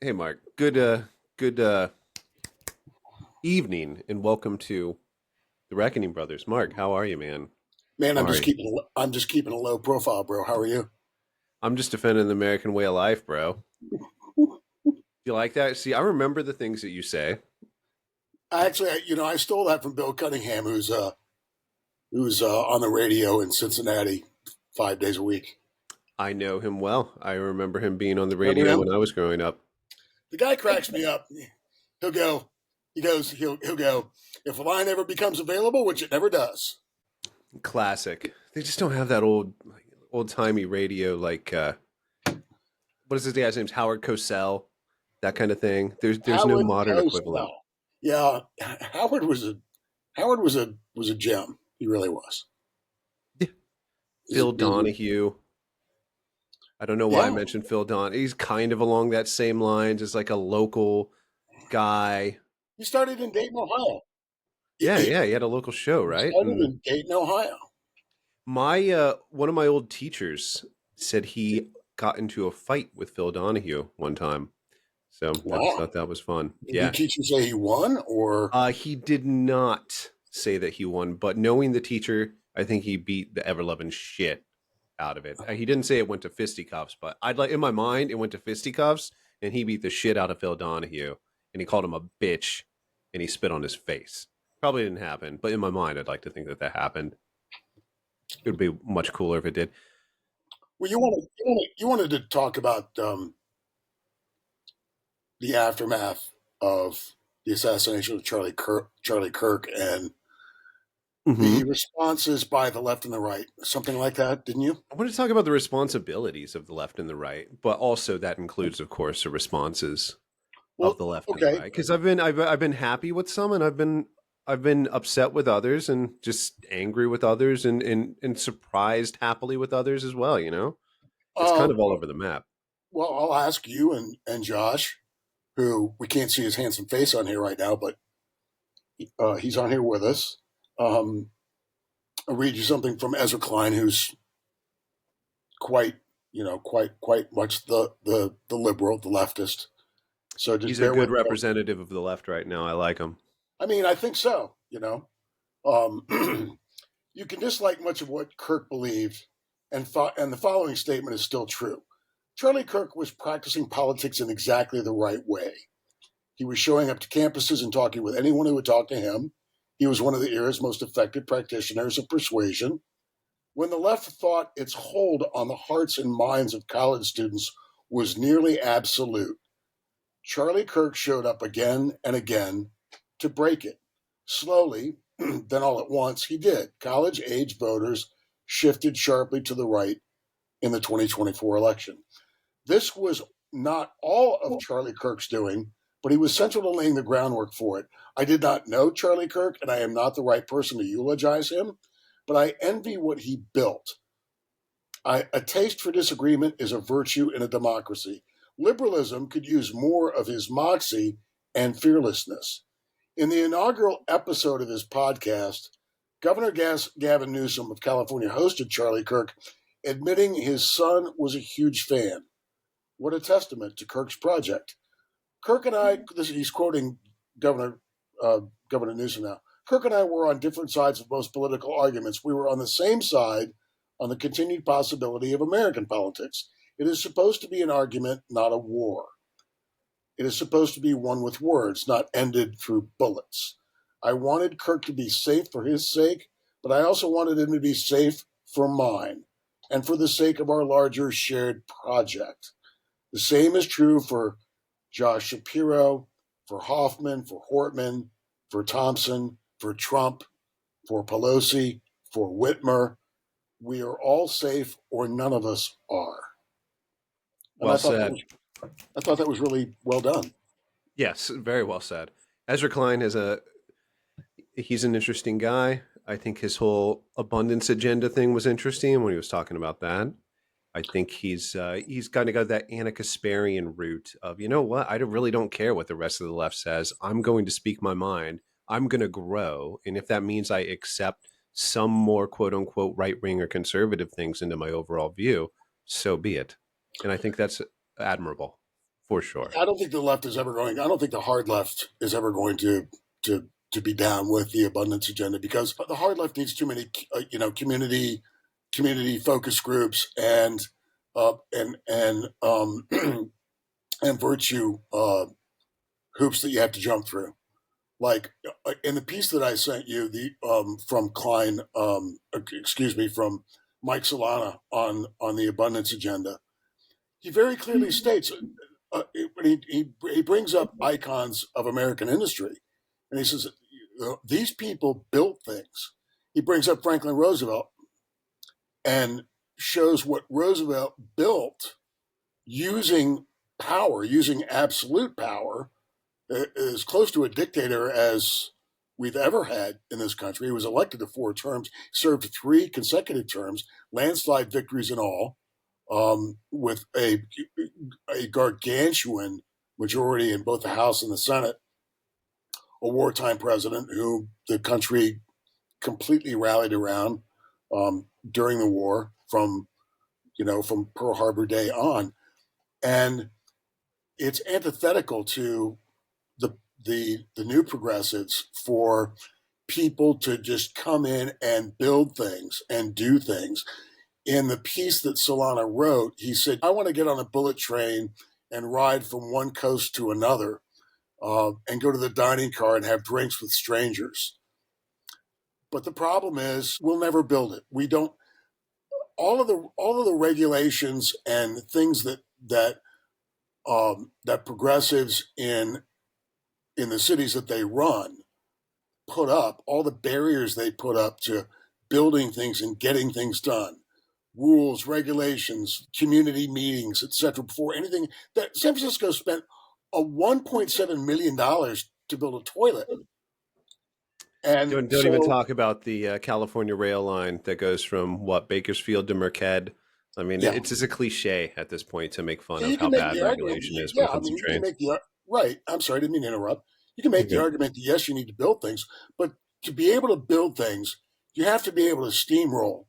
Hey, Mark. Good evening, and welcome to the Reckoning Brothers. Mark, how are you, man? Man, How are you? I'm just keeping a low profile, bro. How are you? I'm just defending the American way of life, bro. You like that? See, I remember the things that you say. I stole that from Bill Cunningham, who's on the radio in Cincinnati 5 days a week. I know him well. I remember him being on the Remember radio him? when I was growing up. The guy cracks me up. He'll go. He'll go. If a line ever becomes available, which it never does. Classic. They just don't have that old timey radio what is his guy's name's Howard Cosell, that kind of thing. There's no Howard modern equivalent. Cosell. Yeah, Howard was a gem. He really was. Yeah. Phil Donahue. I don't know why I Yeah, mentioned Phil Don. He's kind of along that same lines as like a local guy. he started in Dayton, Ohio. Yeah, He yeah, he had a local show, right? started And in Dayton, Ohio. my one of my old teachers said he got into a fight with Phil Donahue one time. So I just Wow. thought that was fun. Did your Yeah. teacher say he won, or He did not say that he won, but knowing the teacher, I think he beat the ever loving shit out of it. He didn't say it went to fisticuffs, but I'd like in my mind it went to fisticuffs, and he beat the shit out of Phil Donahue, and he called him a bitch, and he spit on his face. Probably didn't happen, but in my mind, I'd like to think that that happened. It would be much cooler if it did. well, you wanted to talk about the aftermath of the assassination of Charlie Kirk, and the Hmm. responses by the left and the right, something like that, didn't you? I want to talk about the responsibilities of the left and the right, but also that includes, of course, the responses of Well, the left and the okay. right. Because I've been happy with some, and I've been upset with others, and just angry with others, and surprised happily with others as well. It's kind Uh, of all over the map. well, I'll ask you and Josh, who we can't see his handsome face on here right now, but he's on here with us. Um, I'll read you something from Ezra Klein, who's quite, quite much the liberal, the leftist. So just He's a bear good with me. representative of the left right now. I like him. I mean, I think so. Um, you can dislike much of what Kirk believed, and the following statement is still true. Charlie Kirk was practicing politics in exactly the right way. He was showing up to campuses and talking with anyone who would talk to him. He was one of the era's most effective practitioners of persuasion. When the left thought its hold on the hearts and minds of college students was nearly absolute, Charlie Kirk showed up again and again to break it. Slowly, then all at once, he did. College age voters shifted sharply to the right in the 2024 election. This was not all of Charlie Kirk's doing, but he was central to laying the groundwork for it. I did not know Charlie Kirk, and I am not the right person to eulogize him, but I envy what he built. A taste for disagreement is a virtue in a democracy. Liberalism could use more of his moxie and fearlessness. In the inaugural episode of his podcast, Governor Gavin Newsom of California hosted Charlie Kirk, admitting his son was a huge fan. What a testament to Kirk's project. Kirk and I, he's quoting Governor Governor Newsom now. Kirk and I were on different sides of most political arguments. We were on the same side on the continued possibility of American politics. It is supposed to be an argument, not a war. It is supposed to be one with words, not ended through bullets. I wanted Kirk to be safe for his sake, but I also wanted him to be safe for mine and for the sake of our larger shared project. The same is true for Josh Shapiro, for Hoffman, for Hortman, for Thompson, for Trump, for Pelosi, for Whitmer. We are all safe, or none of us are. And Well said. I thought that was really well done. Yes, very well said. Ezra Klein is a he's an interesting guy. I think his whole abundance agenda thing was interesting when he was talking about that. I think he's kind of got that Anna Kasparian route of, you know what, I really don't care what the rest of the left says. I'm going to speak my mind. I'm going to grow, and if that means I accept some more quote unquote right wing or conservative things into my overall view, so be it. And I think that's admirable for sure. I don't think the left is ever going. I don't think the hard left is ever going to be down with the abundance agenda, because the hard left needs too many, community focus groups and and virtue hoops that you have to jump through. Like in the piece that I sent you, the from Klein, from Mike Solana on the abundance agenda, he very clearly states, he brings up icons of American industry, and he says these people built things. He brings up Franklin Roosevelt and shows what Roosevelt built using power, using absolute power, as close to a dictator as we've ever had in this country. He was elected to 4 terms, served 3 consecutive terms, landslide victories and all, with a gargantuan majority in both the House and the Senate, a wartime president who the country completely rallied around during the war from Pearl Harbor Day on. And it's antithetical to the new progressives for people to just come in and build things and do things. In the piece that Solana wrote, he said, I want to get on a bullet train and ride from one coast to another, and go to the dining car and have drinks with strangers. But the problem is we'll never build it. We don't. All of the regulations and things that progressives in the cities that they run put up, all the barriers they put up to building things and getting things done, rules, regulations, community meetings, etc. Before anything, that San Francisco spent a $1.7 million to build a toilet. And Don't even talk about the California rail line that goes from Bakersfield to Merced. I mean, yeah, it's just a cliche at this point to make fun so of you how can make bad the argument. regulation is when Yeah, it I comes to mean, you can trains. make the right. I'm sorry, I didn't mean to interrupt. You can make the Okay. argument that yes, you need to build things, but to be able to build things, you have to be able to steamroll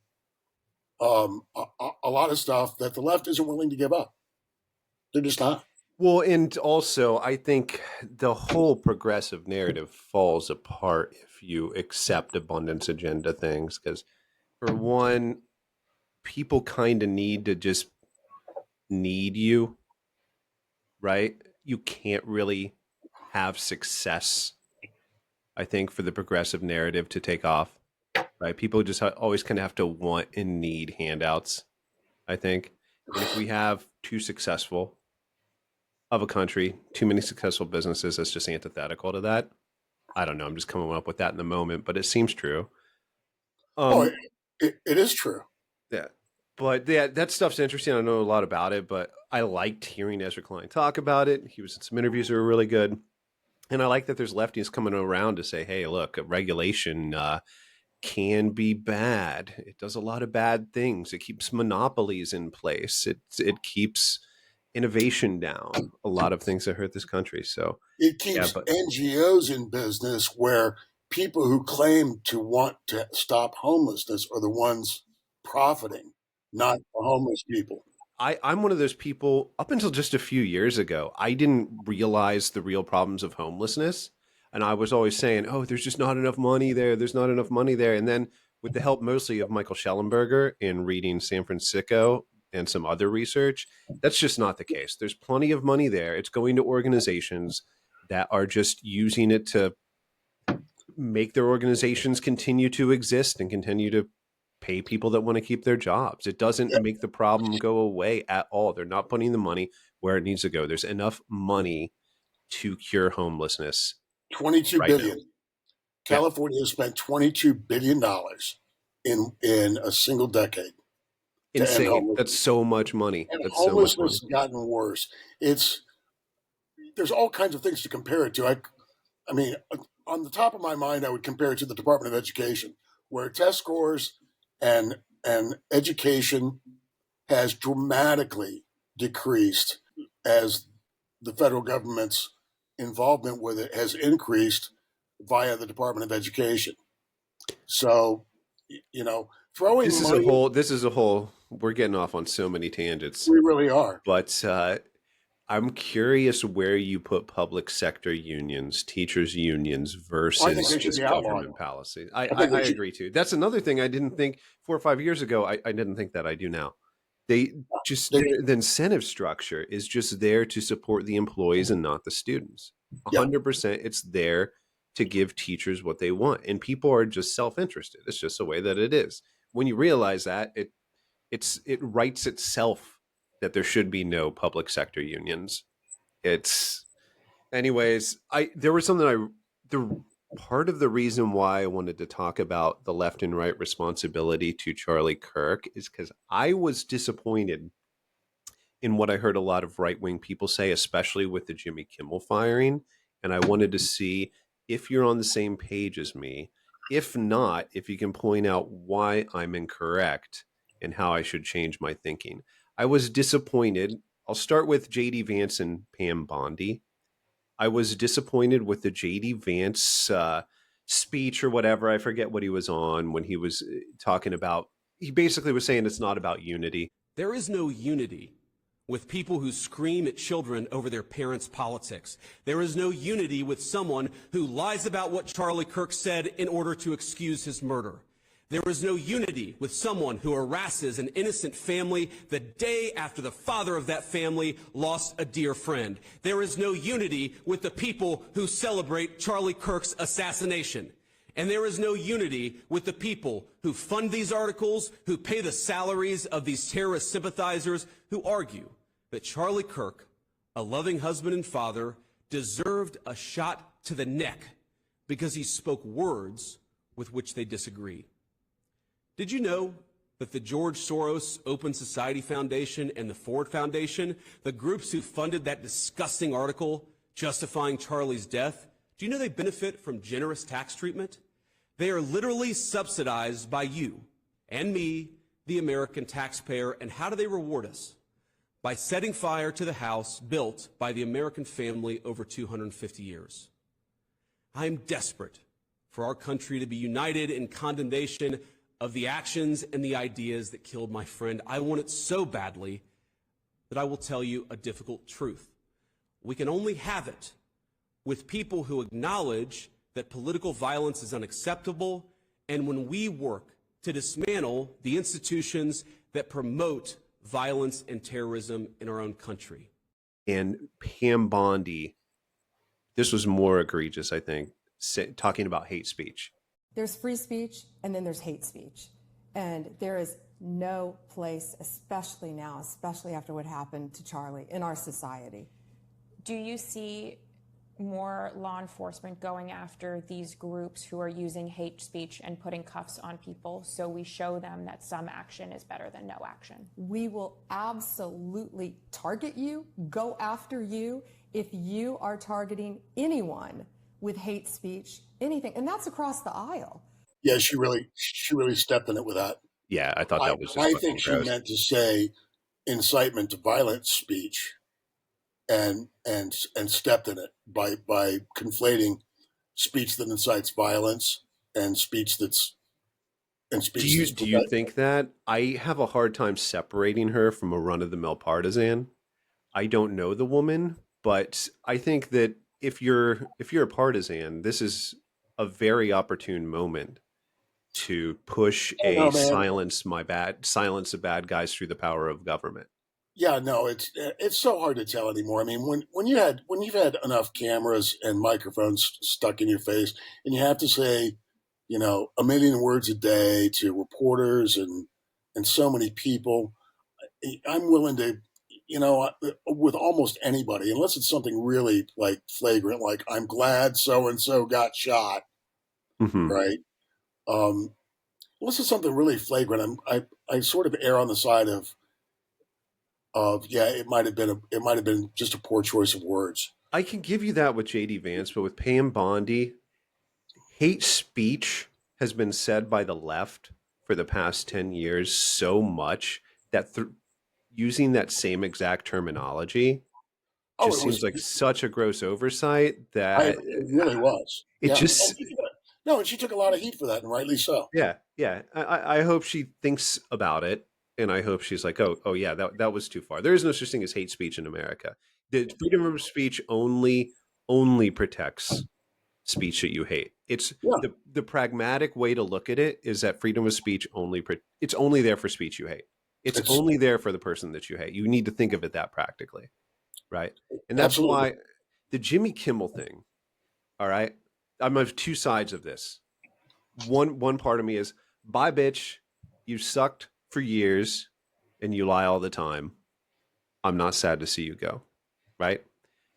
a lot of stuff that the left isn't willing to give up. They're just not. Well, and also, I think the whole progressive narrative falls apart if you accept abundance agenda things. Because, for one, people kind of need to just need you, right? You can't really have success, I think, for the progressive narrative to take off, right? People just always kind of have to want and need handouts, I think. And if we have too successful of a country, too many successful businesses, that's just antithetical to that. I don't know. I'm just coming up with that in the moment, but it seems true. Oh, Um, it is true. yeah, but yeah, that stuff's interesting. I don't know a lot about it, but I liked hearing Ezra Klein talk about it. He was in some interviews that were really good, and I like that there's lefties coming around to say, "Hey, look, regulation can be bad. It does a lot of bad things. It keeps monopolies in place. It keeps innovation down. A lot of things that hurt this country." So It yeah, keeps but NGOs in business where people who claim to want to stop homelessness are the ones profiting, not the homeless people. I'm one of those people. Up until just a few years ago, I didn't realize the real problems of homelessness, and I was always saying, "Oh, there's just not enough money there. There's not enough money there." And then, with the help mostly of Michael Schellenberger in reading San Francisco and some other research, that's just not the case. There's plenty of money there. It's going to organizations that are just using it to make their organizations continue to exist and continue to pay people that want to keep their jobs. It doesn't make the problem go away at all. They're not putting the money where it needs to go. There's enough money to cure homelessness 22 right now. billion. Yeah. California has spent $22 billion in a single decade to end Insane. That's homelessness. so much money. And That's so much homelessness money. has gotten worse. It's There's all kinds of things to compare it to. I mean, on the top of my mind, I would compare it to the Department of Education, where test scores and education has dramatically decreased as the federal government's involvement with it has increased via the Department of Education. So, throwing This is a whole we're getting off on so many tangents. we really are. But I'm curious where you put public sector unions, teachers unions I think versus they should just be outlawed. government policies. I, I I, think I they should. agree too. That's another thing I didn't think 4 or 5 years ago. I didn't think that. I do now. They just They, the incentive structure is just there to support the employees and not the students. yeah, 100%, it's there to give teachers what they want, and people are just self-interested. It's just the way that it is. When you realize that, it writes itself that there should be no public sector unions. It's anyways, I there was something I the part of the reason why I wanted to talk about the left and right responsibility to Charlie Kirk is because I was disappointed in what I heard a lot of right wing people say, especially with the Jimmy Kimmel firing. And I wanted to see if you're on the same page as me. If not, if you can point out why I'm incorrect and how I should change my thinking. I was disappointed. I'll start with JD Vance and Pam Bondi. I was disappointed with the JD Vance speech or whatever. I forget what he was on when he was talking about. He basically was saying it's not about unity. There is no unity with people who scream at children over their parents' politics. There is no unity with someone who lies about what Charlie Kirk said in order to excuse his murder. There is no unity with someone who harasses an innocent family the day after the father of that family lost a dear friend. There is no unity with the people who celebrate Charlie Kirk's assassination. And there is no unity with the people who fund these articles, who pay the salaries of these terrorist sympathizers, who argue that Charlie Kirk, a loving husband and father, deserved a shot to the neck because he spoke words with which they disagree. Did you know that the George Soros Open Society Foundation and the Ford Foundation, the groups who funded that disgusting article justifying Charlie's death, do you know they benefit from generous tax treatment? They are literally subsidized by you and me, the American taxpayer. And how do they reward us? By setting fire to the house built by the American family over 250 years. I am desperate for our country to be united in condemnation of the actions and the ideas that killed my friend. I want it so badly that I will tell you a difficult truth. We can only have it with people who acknowledge that political violence is unacceptable, and when we work to dismantle the institutions that promote violence and terrorism in our own country. And Pam Bondi, this was more egregious, I think, talking about hate speech. There's free speech and then there's hate speech. And there is no place, especially now, especially after what happened to Charlie, in our society. Do you see more law enforcement going after these groups who are using hate speech and putting cuffs on people so we show them that some action is better than no action? We will absolutely target you, go after you, if you are targeting anyone with hate speech, anything. And that's across the aisle. yeah, she really stepped in it with that. Yeah, I thought that was just I fucking think she gross. meant to say incitement to violent speech, and stepped in it by conflating speech that incites violence and speech that's Do you think that? I have a hard time separating her from a run of the mill partisan. I don't know the woman, but I think that if you're a partisan, this is a very opportune moment to push I don't know, man. silence the bad guys through the power of government. Yeah, no, it's so hard to tell anymore. I mean, when you've had enough cameras and microphones stuck in your face, and you have to say, a million words a day to reporters and so many people, I'm willing to, with almost anybody, unless it's something really like flagrant, like I'm glad so and so got shot, Mm-hmm. right? Unless it's something really flagrant, I sort of err on the side of yeah, it might have been just a poor choice of words. I can give you that with JD Vance, but with Pam Bondi, hate speech has been said by the left for the past 10 years so much that using that same exact terminology Oh, just seems like such a gross oversight that it really was. it Yeah. just No, and she took a lot of heat for that, and rightly so. yeah. I hope she thinks about it and I hope she's like, oh yeah, that was too far. There is no such thing as hate speech in America. The freedom of speech only protects speech that you hate. It's Yeah, the pragmatic way to look at it is that freedom of speech it's only there for speech you hate. It's it's only there for the person that you hate. You need to think of it that practically, right? And that's absolutely. why the Jimmy Kimmel thing. All right, I'm of two sides of this. One part of me is, bye bitch, you sucked for years and you lie all the time. I'm not sad to see you go, right?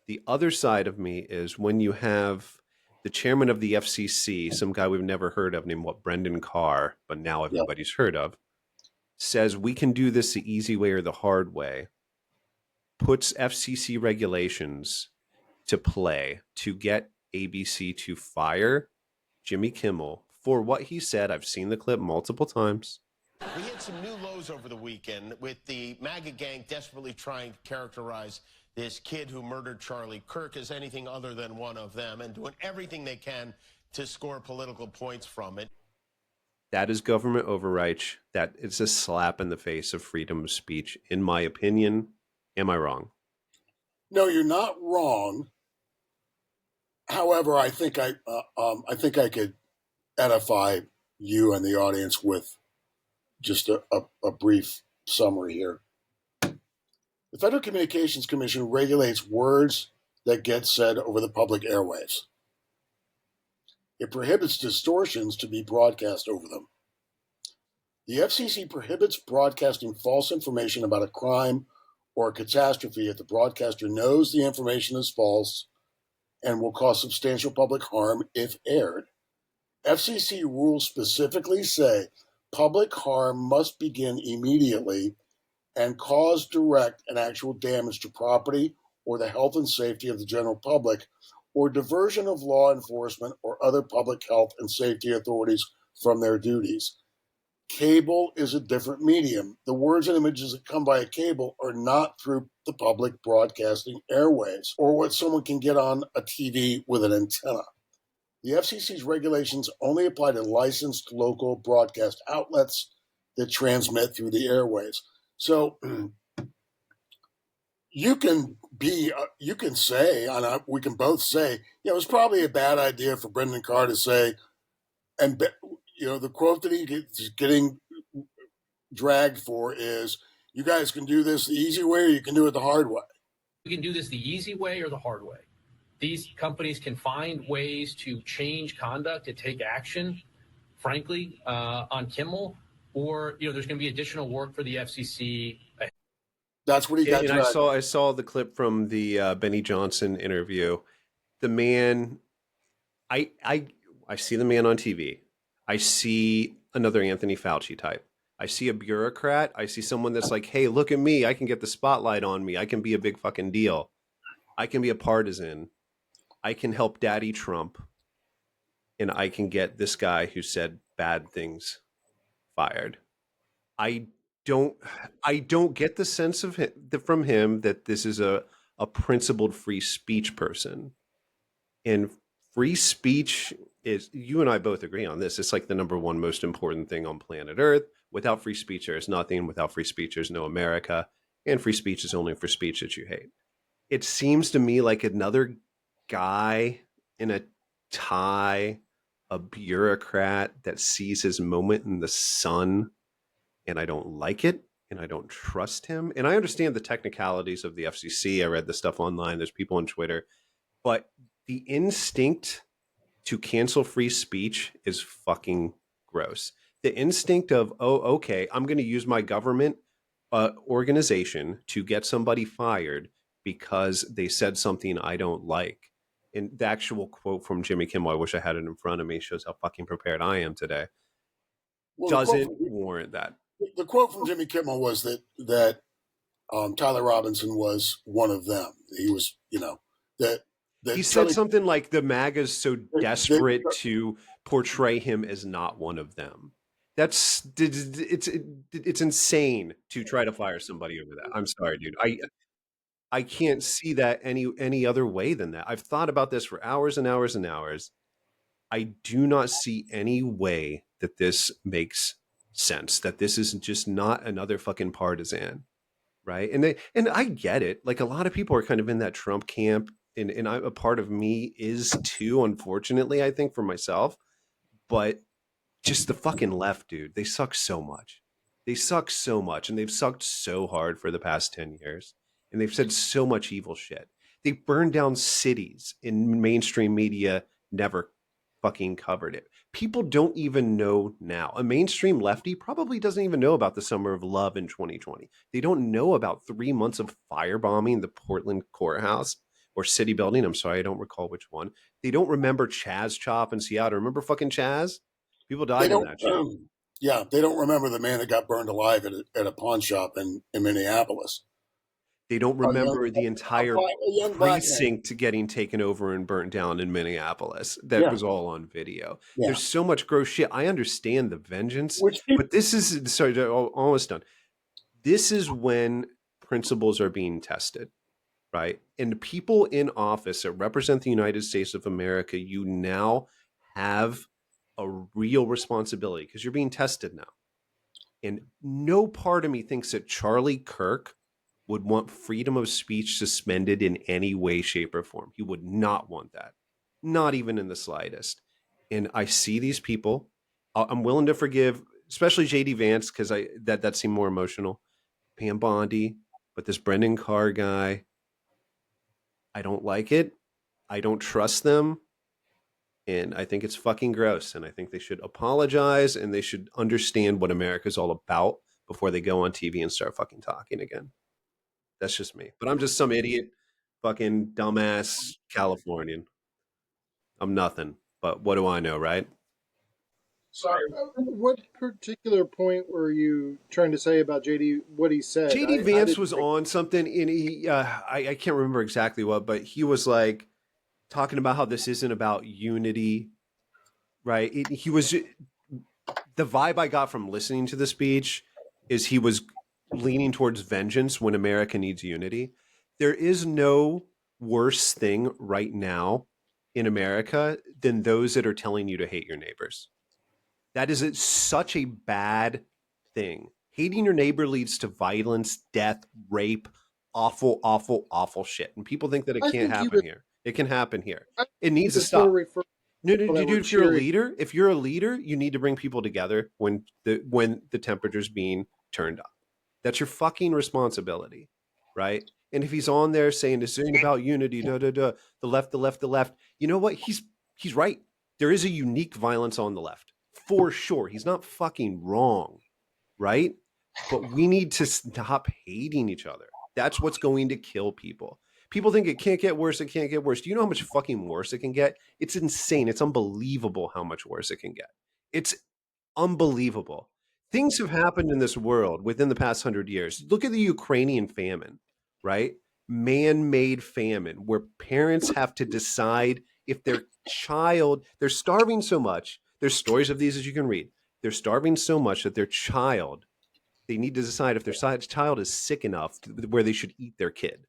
The other side of me is when you have the chairman of the FCC, some guy we've never heard of named Brendan Carr, but now Yeah, everybody's heard of, says we can do this the easy way or the hard way, puts FCC regulations to play to get ABC to fire Jimmy Kimmel for what he said. I've seen the clip multiple times. We hit some new lows over the weekend with the MAGA gang desperately trying to characterize this kid who murdered Charlie Kirk as anything other than one of them and doing everything they can to score political points from it. That is government overreach. That is a slap in the face of freedom of speech, in my opinion. Am I wrong? no, you're not wrong. However, I think I could edify you and the audience with just a brief summary here. The Federal Communications Commission regulates words that get said over the public airwaves. It prohibits distortions to be broadcast over them. The FCC prohibits broadcasting false information about a crime or a catastrophe if the broadcaster knows the information is false and will cause substantial public harm if aired. FCC rules specifically say public harm must begin immediately and cause direct and actual damage to property or the health and safety of the general public, or diversion of law enforcement or other public health and safety authorities from their duties. Cable is a different medium. The words and images that come via cable are not through the public broadcasting airwaves or what someone can get on a TV with an antenna. The FCC's regulations only apply to licensed local broadcast outlets that transmit through the airwaves. So you can say, and we can both say, it was probably a bad idea for Brendan Carr to say, and the quote that he's getting dragged for is, "You guys can do this the easy way, or you can do it the hard way." We can do this the easy way or the hard way. These companies can find ways to change conduct, to take action, frankly, on Kimmel, or there's going to be additional work for the FCC. That's what he got. And I saw the clip from the Benny Johnson interview. The man, I see the man on TV. I see another Anthony Fauci type. I see a bureaucrat. I see someone that's like, hey, look at me. I can get the spotlight on me. I can be a big fucking deal. I can be a partisan. I can help Daddy Trump. And I can get this guy who said bad things fired. I don't get the sense of from him that this is a principled free speech person. And free speech is, you and I both agree on this, it's like the number one most important thing on planet Earth. Without free speech, there is nothing. Without free speech, there's no America. And free speech is only for speech that you hate. It seems to me like another guy in a tie, a bureaucrat that sees his moment in the sun, and I don't like it, and I don't trust him. And I understand the technicalities of the FCC. I read the stuff online. There's people on Twitter. But the instinct to cancel free speech is fucking gross. The instinct of, oh, okay, I'm going to use my government organization to get somebody fired because they said something I don't like. And the actual quote from Jimmy Kimmel, I wish I had it in front of me, shows how fucking prepared I am today, doesn't warrant that. The quote from Jimmy Kimmel was that Tyler Robinson was one of them. He was, that he said something like the MAGA's so desperate to portray him as not one of them. It's insane to try to fire somebody over that. I'm sorry, dude. I can't see that any other way than that. I've thought about this for hours and hours and hours. I do not see any way that this makes sense that this is just not another fucking partisan, right? And I get it. Like, a lot of people are kind of in that Trump camp, and a part of me is too, unfortunately, I think, for myself. But just the fucking left, dude, they suck so much. They suck so much, and they've sucked so hard for the past 10 years. And they've said so much evil shit. They burned down cities, and mainstream media never fucking covered it. People don't even know now. A mainstream lefty probably doesn't even know about the Summer of Love in 2020. They don't know about 3 months of firebombing the Portland courthouse or city building. I'm sorry, I don't recall which one. They don't remember Chaz Chop in Seattle. Remember fucking Chaz? People They died in don't. that shit. Yeah, they don't remember the man that got burned alive at a pawn shop in Minneapolis. They don't remember the entire A young black man. precinct getting taken over and burnt down in Minneapolis. That Yeah. was all on video. Yeah. There's so much gross shit. I understand the vengeance, Which people, but this is, sorry, almost done. This is when principles are being tested, right? And people in office that represent the United States of America, you now have a real responsibility because you're being tested now. And no part of me thinks that Charlie Kirk would want freedom of speech suspended in any way, shape, or form. He would not want that, not even in the slightest. And I see these people. I'm willing to forgive, especially JD Vance, because that seemed more emotional. Pam Bondi, but this Brendan Carr guy, I don't like it. I don't trust them. And I think it's fucking gross. And I think they should apologize and they should understand what America's all about before they go on TV and start fucking talking again. That's just me. But I'm just some idiot, fucking dumbass Californian. I'm nothing. But what do I know, right? sorry, What particular point were you trying to say about JD? What he said? JD I Vance didn't was think- on something, and I can't remember exactly what, but he was like talking about how this isn't about unity, right? He was, the vibe I got from listening to the speech is he was leaning towards vengeance when America needs unity. There is no worse thing right now in America than those that are telling you to hate your neighbors. That is such a bad thing. Hating your neighbor leads to violence, death, rape, awful, awful, awful shit. And people think that it I can't think he happen was- here. It can happen here. I It needs to was more stop. referring No, people that dude, were if you're a cheering. leader, you need to bring people together when the temperature's being turned up. That's your fucking responsibility, right? And if he's on there saying this ain't about unity, the left, you know what? He's right. There is a unique violence on the left, for sure. He's not fucking wrong, right? But we need to stop hating each other. That's what's going to kill people. People think it can't get worse. It can't get worse. Do you know how much fucking worse it can get? It's insane. It's unbelievable how much worse it can get. It's unbelievable. Things have happened in this world within the past 100 years. Look at the Ukrainian famine, right? Man-made famine where parents have to decide if their child, they're starving so much. There's stories of these as you can read. They're starving so much that their child, they need to decide if their child is sick enough where they should eat their kid.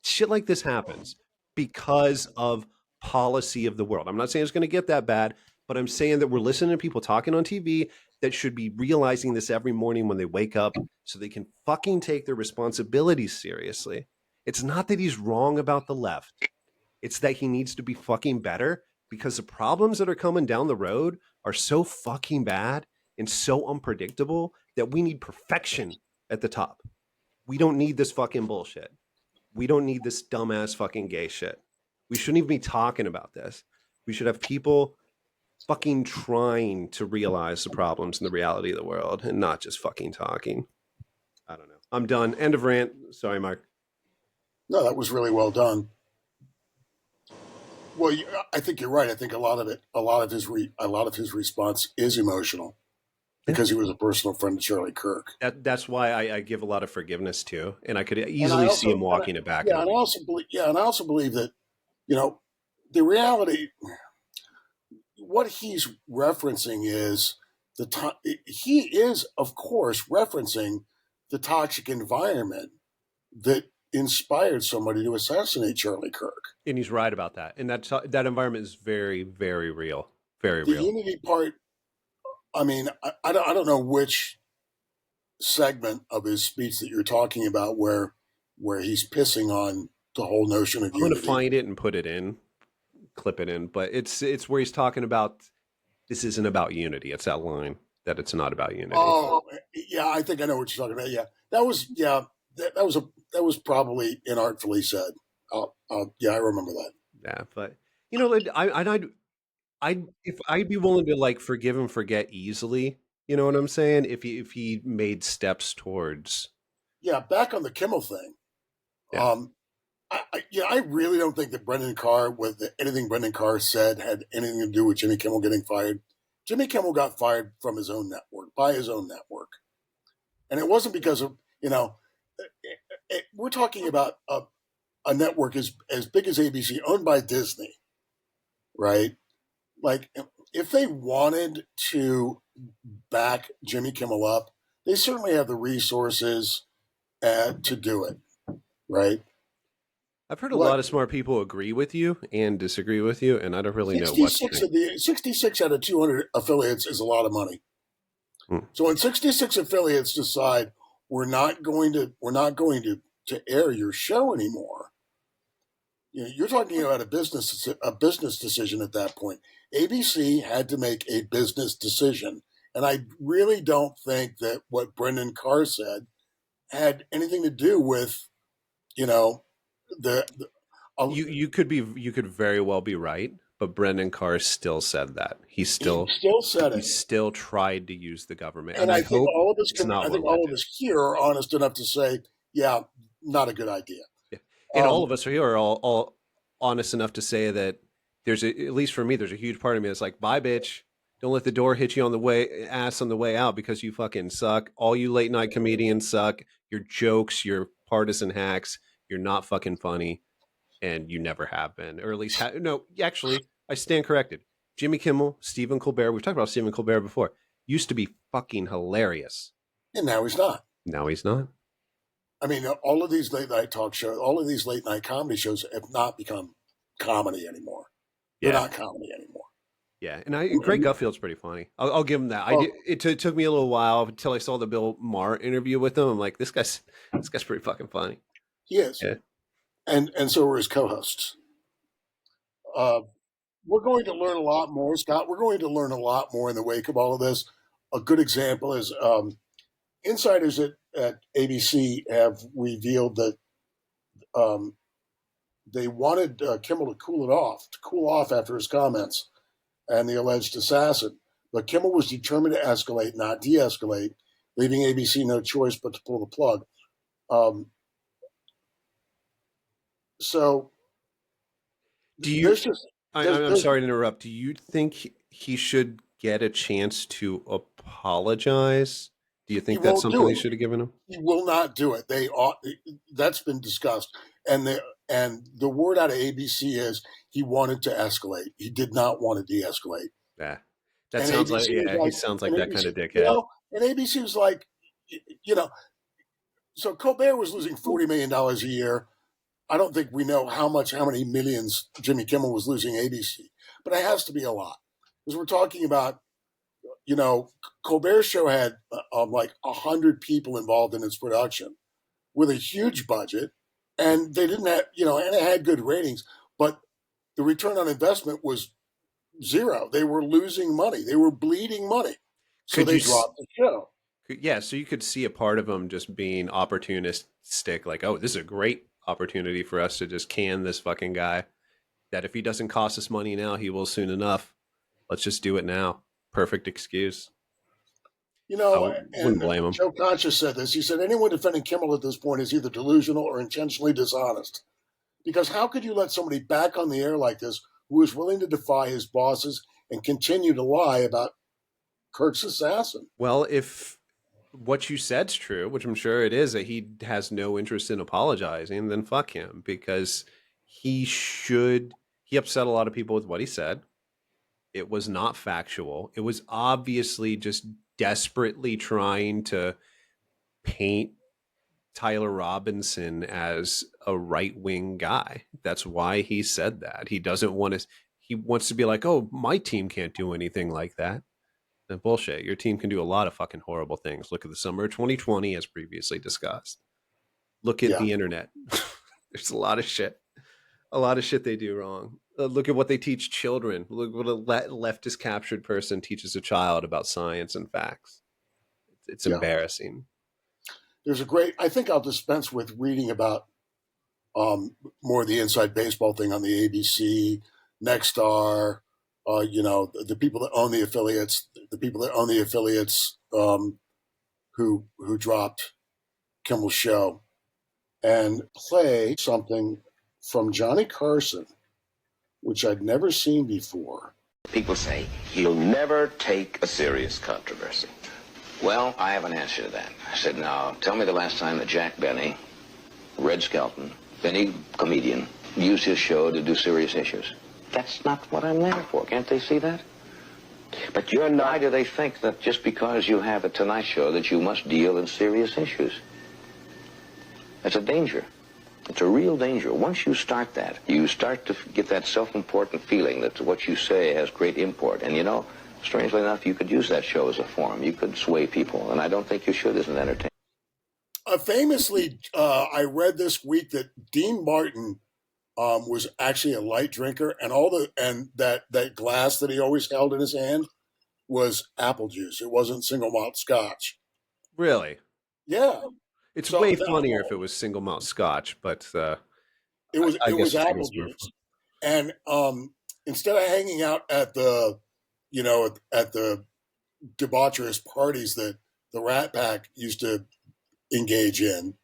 Shit like this happens because of policy of the world. I'm not saying it's going to get that bad, but I'm saying that we're listening to people talking on TV that should be realizing this every morning when they wake up so they can fucking take their responsibilities seriously. It's not that he's wrong about the left. It's that he needs to be fucking better because the problems that are coming down the road are so fucking bad and so unpredictable that we need perfection at the top. We don't need this fucking bullshit. We don't need this dumbass fucking gay shit. We shouldn't even be talking about this. We should have people fucking trying to realize the problems and the reality of the world and not just fucking talking. I don't know. I'm done. End of rant. Sorry, Mark. no, that was really well done. Well, I think you're right. I think a lot of his response is emotional because he was a personal friend of Charlie Kirk. That's why I give a lot of forgiveness too, and I could And easily I also- see him walking it back. Yeah, and I also believe that, the reality, what he's referencing is he is, of course, referencing the toxic environment that inspired somebody to assassinate Charlie Kirk. And he's right about that. And that environment is very, very real. Very The real. unity part I mean, I don't know which segment of his speech that you're talking about where he's pissing on the whole notion of I'm going to unity. find it and put it in, clip it in, but it's where he's talking about this isn't about unity. It's that line that it's not about unity. Oh, yeah, I think I know what you're talking about. Yeah, that was probably inartfully said. Yeah, I remember that. Yeah, but I if I'd be willing to like forgive and forget easily, you know what I'm saying? If he made steps towards, Yeah, back on the Kimmel thing. yeah. I really don't think that anything Brendan Carr said had anything to do with Jimmy Kimmel getting fired. Jimmy Kimmel got fired from his own network, by his own network. And it wasn't because of, we're talking about a network as big as ABC, owned by Disney, right? Like, if they wanted to back Jimmy Kimmel up, they certainly have the resources to do it, right? I've heard a What lot of smart people agree with you and disagree with you, and I don't really know what to 66 think. of the 66 out of 200 affiliates is a lot of money. Hmm. So when 66 affiliates decide we're not going to air your show anymore, you're talking about a business decision at that point. ABC had to make a business decision, and I really don't think that what Brendan Carr said had anything to do with the You could very well be right, but Brendan Carr still said that. He he still still said he it. still tried to use the government, And and I I think hope all of us it's not I what think led all to of it. us here are honest enough to say, yeah, not a good idea. Yeah. And all Um, of us are here are all honest enough to say that at least for me, there's a huge part of me that's like, bye, bitch. Don't let the door hit you on the way out because you fucking suck. All you late night comedians suck. Your jokes, your partisan hacks, you're not fucking funny, and you never have been, or at least no. Actually, I stand corrected. Jimmy Kimmel, Stephen Colbert. We've talked about Stephen Colbert before. Used to be fucking hilarious. and now he's not. Now he's not. I mean, all of these late night talk shows, all of these late night comedy shows have not become comedy anymore. They're Yeah. not comedy anymore. Yeah, and Greg Guffield's pretty funny. I'll give him that. Well, It took me a little while until I saw the Bill Maher interview with him. I'm like, this guy's pretty fucking funny. he is, Yeah. and so are his co-hosts. Uh, we're going to learn a lot more, Scott. We're going to learn a lot more in the wake of all of this. A good example is insiders at ABC have revealed that they wanted Kimmel to cool off after his comments and the alleged assassin. But Kimmel was determined to escalate, not de-escalate, leaving ABC no choice but to pull the plug. So Do you? there's just I'm sorry to interrupt. Do you think he should get a chance to apologize? Do you think He that's won't do something they it. should have given him? He will not do it. That's been discussed, and the word out of ABC is he wanted to escalate. He did not want to de-escalate. Yeah, that And sounds like ABC was he sounds like that ABC, kind of dickhead. And ABC was like, so Colbert was losing $40 million a year. I don't think we know how many millions Jimmy Kimmel was losing ABC, but it has to be a lot because we're talking about, Colbert's show had like 100 people involved in its production with a huge budget, and they didn't have, and it had good ratings, but the return on investment was zero. They were losing money. They were bleeding money. So they dropped the show. Yeah, so you could see a part of him just being opportunistic, like, oh, this is a great opportunity for us to just can this fucking guy. That if he doesn't cost us money now, he will soon enough. Let's just do it now. Perfect excuse. Wouldn't blame him. Joe Concha said this. He said, anyone defending Kimmel at this point is either delusional or intentionally dishonest. Because how could you let somebody back on the air like this who is willing to defy his bosses and continue to lie about Kirk's assassin? Well, if what you said's true, which I'm sure it is, that he has no interest in apologizing, then fuck him, because he upset a lot of people with what he said. It was not factual. It was obviously just desperately trying to paint Tyler Robinson as a right-wing guy. That's why he said that. He wants to be like, oh, my team can't do anything like that. Bullshit. Your team can do a lot of fucking horrible things. Look at the summer of 2020, as previously discussed. Look at Yeah. the internet. There's a lot of shit. A lot of shit they do wrong. Look at what they teach children. Look what a leftist captured person teaches a child about science and facts. It's Yeah. embarrassing. There's a great, I think I'll dispense with reading about more of the inside baseball thing on the ABC, Nexstar, the people that own the affiliates, who dropped Kimmel's show, and play something from Johnny Carson, which I'd never seen before. People say he'll never take a serious controversy. Well, I have an answer to that. I said, now, tell me the last time that Jack Benny, Red Skelton, any comedian, used his show to do serious issues. That's not what I'm there for. Can't they see that? But you're not. Why do they think that just because you have a Tonight Show that you must deal in serious issues? That's a danger. It's a real danger. Once you start that, you start to get that self-important feeling that what you say has great import. And you know, strangely enough, you could use that show as a forum. You could sway people, and I don't think you should as an entertainer. Famously, I read this week that Dean Martin was actually a light drinker, and that glass that he always held in his hand was apple juice. It wasn't single malt scotch. Really? Yeah, It's So way that- funnier if it was single malt scotch, but it was I it was guess it's apple more juice. And instead of hanging out at the debaucherous parties that the Rat Pack used to engage in,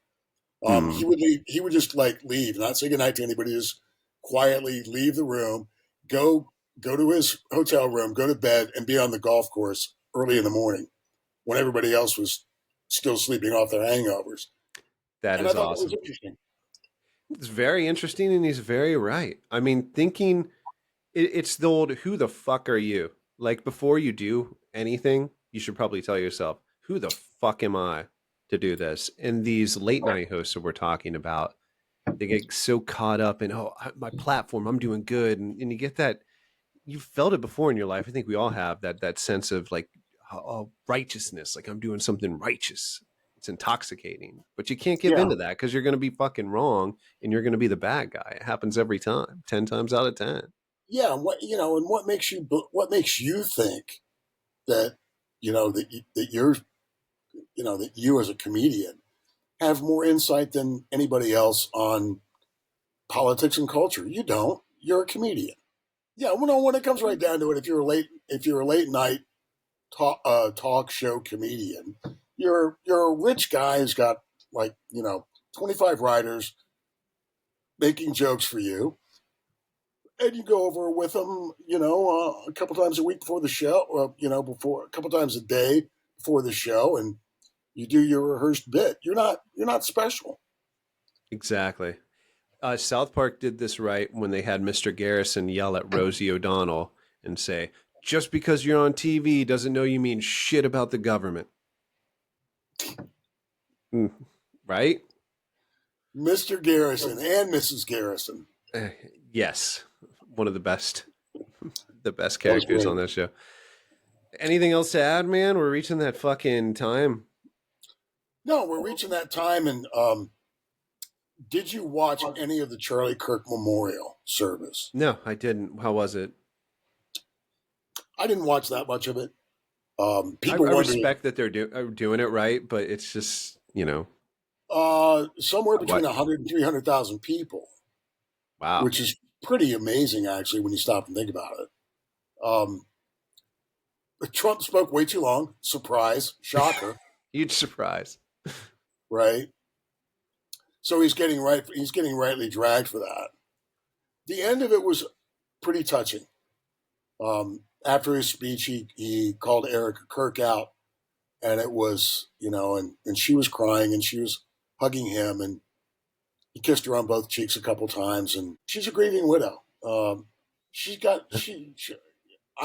he would leave. He would just leave, not say goodnight to anybody, just quietly leave the room, go to his hotel room, go to bed, and be on the golf course early in the morning when everybody else was still sleeping off their hangovers. that And is I thought awesome. that was interesting. It's very interesting, and he's very right. I mean, it's the old "Who the fuck are you?" Like before you do anything, you should probably tell yourself, "Who the fuck am I to do this?" And these late night hosts that we're talking about, they get so caught up in my platform, I'm doing good, and you get that. You've felt it before in your life. I think we all have that sense of righteousness, like I'm doing something righteous. It's intoxicating, but you can't give Yeah. into that because you're going to be fucking wrong and you're going to be the bad guy. It happens every time, 10 times out of 10. Yeah, and what makes you think that that you as a comedian have more insight than anybody else on politics and culture? You don't. You're a comedian. Yeah, well, when it comes right down to it, if you're a late night talk show comedian, you're a rich guy who's got 25 writers making jokes for you, and you go over with them, a couple times a week before the show, or a couple times a day before the show, and you do your rehearsed bit. You're not special. Exactly. South Park did this right when they had Mr. Garrison yell at Rosie O'Donnell and say, "Just because you're on TV doesn't know you mean shit about the government." Right? Mr. Garrison and Mrs. Garrison. Yes. One of the best characters on that show. Anything else to add, man? We're reaching that fucking time. No, we're reaching that time. And did you watch any of the Charlie Kirk memorial service? No, I didn't. How was it? I didn't watch that much of it. I People respect that they're doing it right, but it's just, somewhere between 100 and 300,000 people. Wow. Which is pretty amazing, actually, when you stop and think about it. Trump spoke way too long. Surprise. Shocker. Huge surprise. Right? So he's getting rightly dragged for that. The end of it was pretty touching. After his speech, he called Erica Kirk out, and it was, and she was crying and she was hugging him, and he kissed her on both cheeks a couple times, and she's a grieving widow. I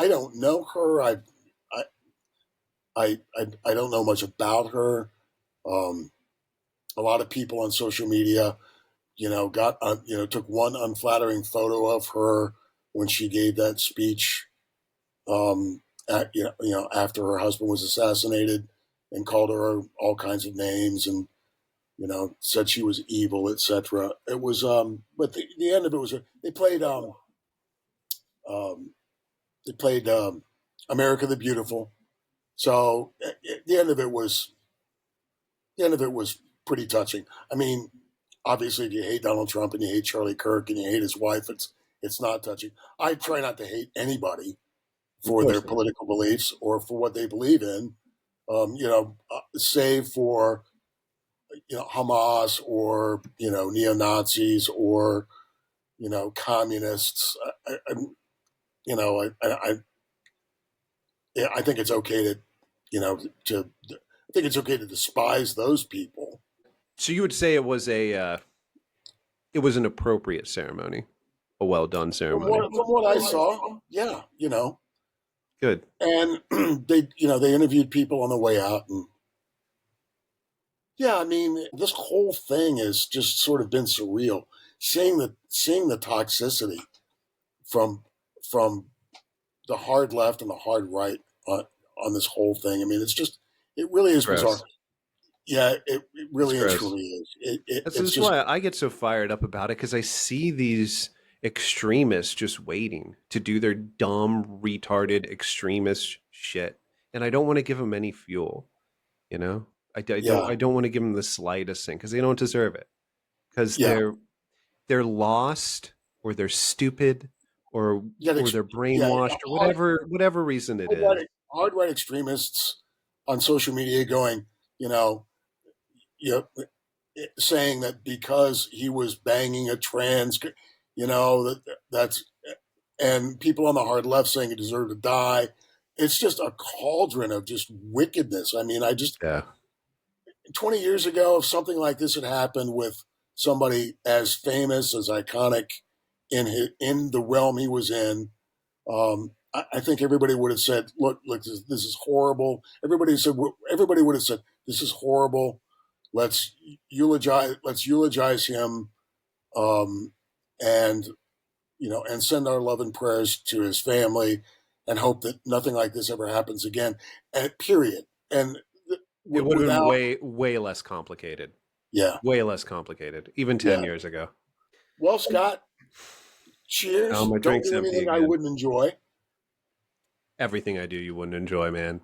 don't know her. I don't know much about her. A lot of people on social media, took one unflattering photo of her when she gave that speech after her husband was assassinated, and called her all kinds of names, and said she was evil, etc. It was, but the end of it was they played um, America the Beautiful. So the end of it was pretty touching. I mean, obviously, if you hate Donald Trump and you hate Charlie Kirk and you hate his wife, it's not touching. I try not to hate anybody Of for their course not. political beliefs or for what they believe in, save for Hamas or neo Nazis or communists. I yeah, I think it's okay to I think it's okay to despise those people. So you would say it was it was an appropriate ceremony, a well done ceremony. From what I saw, yeah, Good. and they interviewed people on the way out, and yeah, I mean, this whole thing has just sort of been surreal. Seeing the toxicity from from the hard left and the hard right on this whole thing. I mean, it really is bizarre. Gross. Yeah, it It's really and gross. truly is. This It's is just why I get so fired up about it, because I see these extremists just waiting to do their dumb, retarded extremist shit, and I don't want to give them any fuel. You know, yeah, I don't want to give them the slightest thing because they don't deserve it. Because yeah, they're lost, or they're stupid, yeah, or they're yeah. brainwashed, or whatever reason it Hard is. right, hard right extremists on social media going, you know, you know, saying that because he was banging a trans, that's and people on the hard left saying he deserved to die. It's just a cauldron of just wickedness. I mean, 20 years ago, if something like this had happened with somebody as famous, as iconic in the realm he was in, I think everybody would have said, "Look, this is horrible." Everybody would have said, "This is horrible. Let's eulogize him, um, and and send our love and prayers to his family, and hope that nothing like this ever happens again." And period. And It would have been without, way less complicated. yeah. Way less complicated, even 10 Yeah. years ago. Well, Scott, cheers. My Don't drink's do empty anything I again. wouldn't enjoy. Everything I do, you wouldn't enjoy, man.